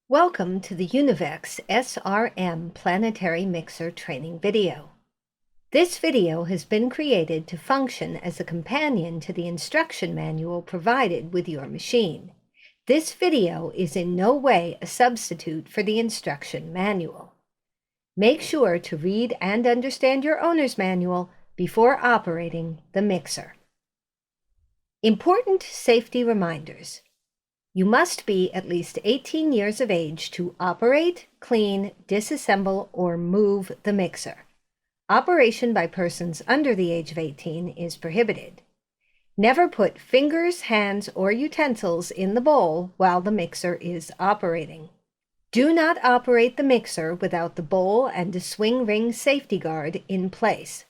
Welcome to the Univex SRM Planetary Mixer training video. This video has been created to function as a companion to the instruction manual provided with your machine. This video is in no way a substitute for the instruction manual. Make sure to read and understand your owner's manual before operating the mixer. Important safety reminders. You must be at least 18 years of age to operate, clean, disassemble, or move the mixer. Operation by persons under the age of 18 is prohibited. Never put fingers, hands, or utensils in the bowl while the mixer is operating. Do not operate the mixer without the bowl and a swing ring safety guard in place.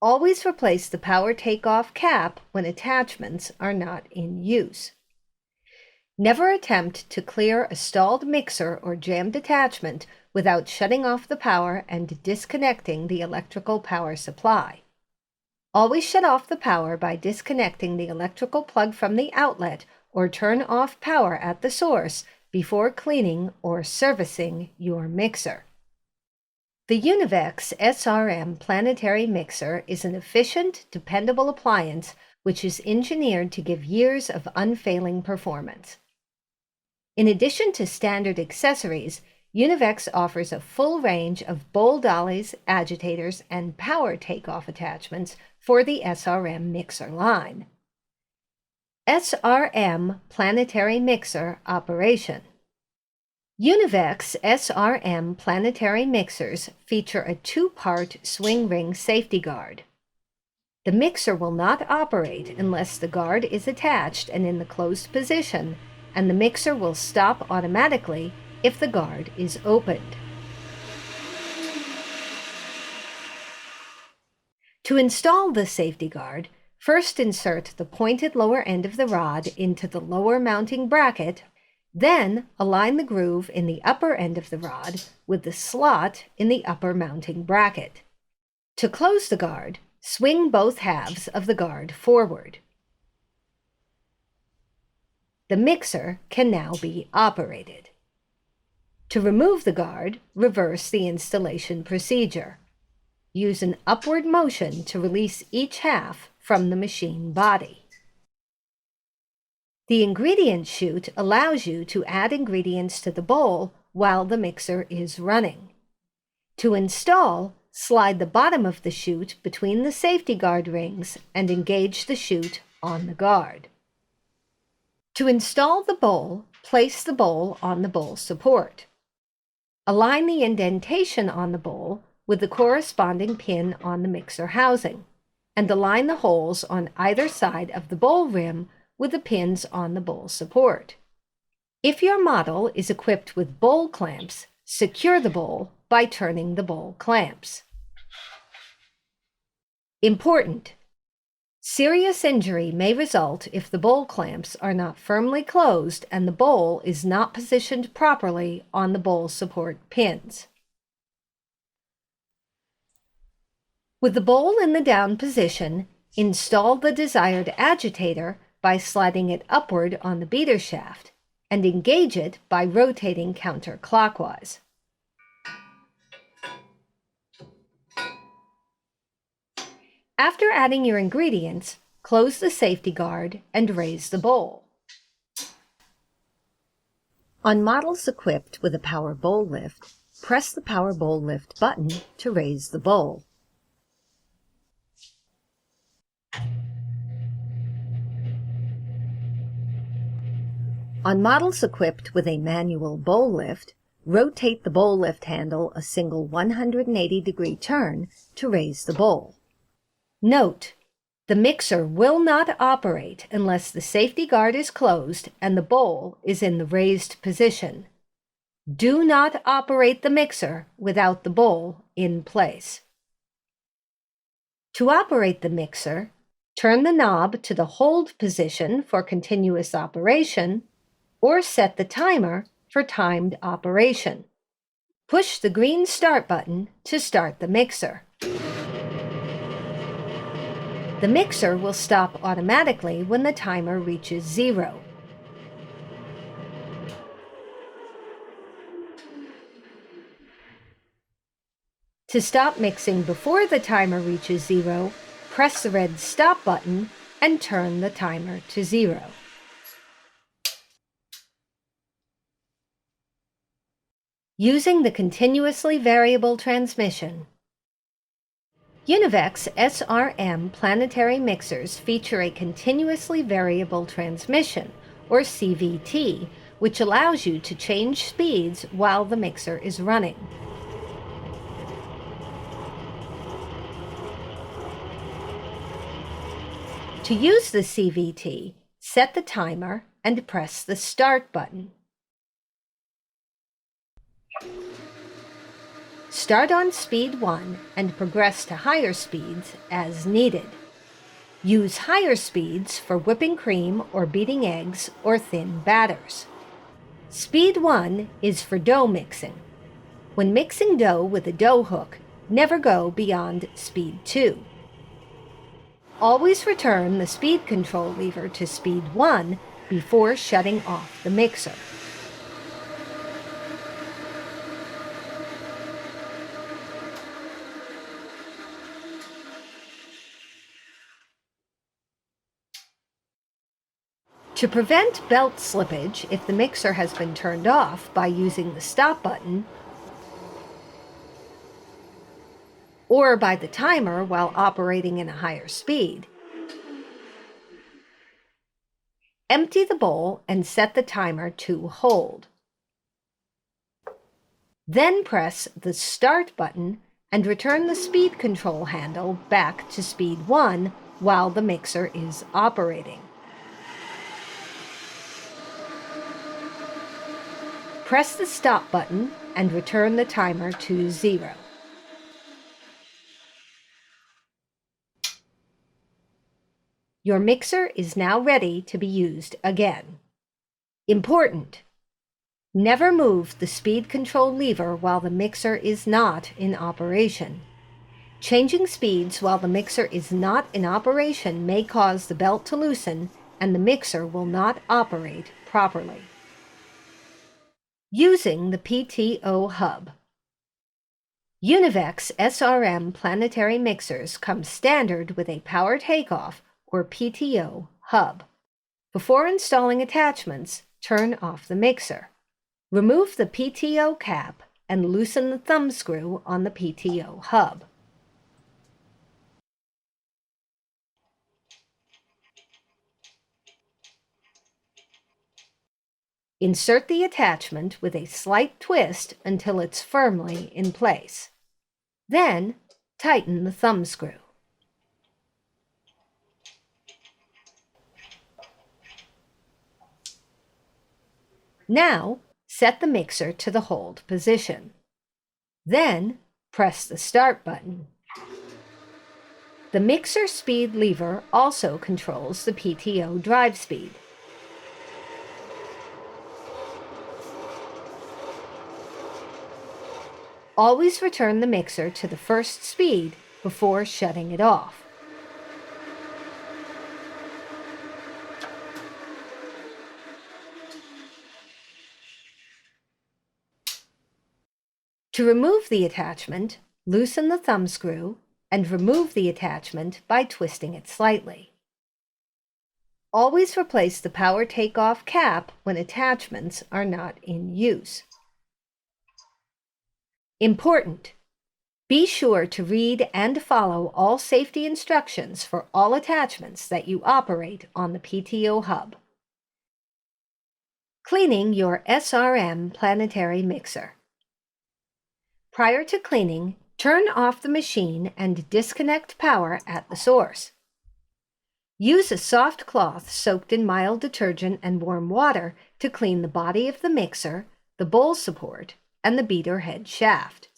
Always replace the power takeoff cap when attachments are not in use. Never attempt to clear a stalled mixer or jammed attachment without shutting off the power and disconnecting the electrical power supply. Always shut off the power by disconnecting the electrical plug from the outlet or turn off power at the source before cleaning or servicing your mixer. The Univex SRM Planetary Mixer is an efficient, dependable appliance which is engineered to give years of unfailing performance. In addition to standard accessories, Univex offers a full range of bowl dollies, agitators, and power takeoff attachments for the SRM mixer line. SRM Planetary Mixer Operation. Univex SRM Planetary Mixers feature a two-part swing ring safety guard. The mixer will not operate unless the guard is attached and in the closed position, and the mixer will stop automatically if the guard is opened. To install the safety guard, first insert the pointed lower end of the rod into the lower mounting bracket, then align the groove in the upper end of the rod with the slot in the upper mounting bracket. To close the guard, swing both halves of the guard forward. The mixer can now be operated. To remove the guard, reverse the installation procedure. Use an upward motion to release each half from the machine body. The ingredient chute allows you to add ingredients to the bowl while the mixer is running. To install, slide the bottom of the chute between the safety guard rings and engage the chute on the guard. To install the bowl, place the bowl on the bowl support. Align the indentation on the bowl with the corresponding pin on the mixer housing, and align the holes on either side of the bowl rim with the pins on the bowl support. If your model is equipped with bowl clamps, secure the bowl by turning the bowl clamps. Important: serious injury may result if the bowl clamps are not firmly closed and the bowl is not positioned properly on the bowl support pins. With the bowl in the down position, install the desired agitator by sliding it upward on the beater shaft and engage it by rotating counterclockwise. After adding your ingredients, close the safety guard and raise the bowl. On models equipped with a power bowl lift, press the power bowl lift button to raise the bowl. On models equipped with a manual bowl lift, rotate the bowl lift handle a single 180-degree turn to raise the bowl. Note: the mixer will not operate unless the safety guard is closed and the bowl is in the raised position. Do not operate the mixer without the bowl in place. To operate the mixer, turn the knob to the hold position for continuous operation, or set the timer for timed operation. Push the green start button to start the mixer. The mixer will stop automatically when the timer reaches 0. To stop mixing before the timer reaches 0, press the red stop button and turn the timer to 0. Using the continuously variable transmission. Univex SRM planetary mixers feature a continuously variable transmission, or CVT, which allows you to change speeds while the mixer is running. To use the CVT, set the timer and press the Start button. Start on speed 1 and progress to higher speeds as needed. Use higher speeds for whipping cream or beating eggs or thin batters. Speed 1 is for dough mixing. When mixing dough with a dough hook, never go beyond speed 2. Always return the speed control lever to speed 1 before shutting off the mixer. To prevent belt slippage if the mixer has been turned off by using the stop button, or by the timer while operating in a higher speed, empty the bowl and set the timer to hold. Then press the Start button and return the speed control handle back to speed 1 while the mixer is operating. Press the Stop button and return the timer to 0. Your mixer is now ready to be used again. Important: never move the speed control lever while the mixer is not in operation. Changing speeds while the mixer is not in operation may cause the belt to loosen and the mixer will not operate properly. Using the PTO hub. Univex SRM planetary mixers come standard with a power takeoff or PTO hub. Before installing attachments, turn off the mixer. Remove the PTO cap and loosen the thumb screw on the PTO hub. Insert the attachment with a slight twist until it's firmly in place. Then, tighten the thumb screw. Now, set the mixer to the hold position. Then, press the Start button. The mixer speed lever also controls the PTO drive speed. Always return the mixer to the first speed before shutting it off. To remove the attachment, loosen the thumb screw and remove the attachment by twisting it slightly. Always replace the power takeoff cap when attachments are not in use. Important: be sure to read and follow all safety instructions for all attachments that you operate on the PTO hub. Cleaning your SRM planetary mixer. Prior to cleaning, turn off the machine and disconnect power at the source. Use a soft cloth soaked in mild detergent and warm water to clean the body of the mixer, the bowl support, and the beater head shaft.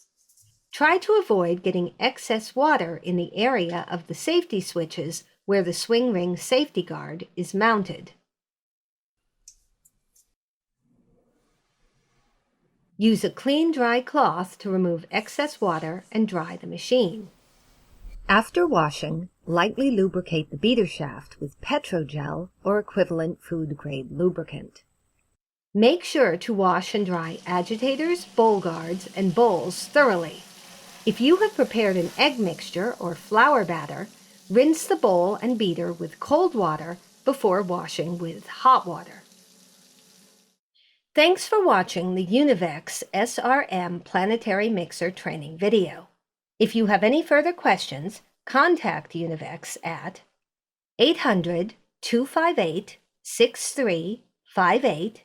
Try to avoid getting excess water in the area of the safety switches where the swing ring safety guard is mounted. Use a clean, dry cloth to remove excess water and dry the machine. After washing, lightly lubricate the beater shaft with Petrogel or equivalent food-grade lubricant. Make sure to wash and dry agitators, bowl guards, and bowls thoroughly. If you have prepared an egg mixture or flour batter, rinse the bowl and beater with cold water before washing with hot water. Thanks for watching the Univex SRM Planetary Mixer training video. If you have any further questions, contact Univex at 800-258-6358,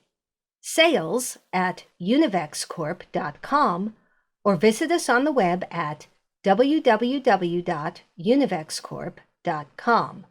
sales@univexcorp.com, or visit us on the web at www.univexcorp.com.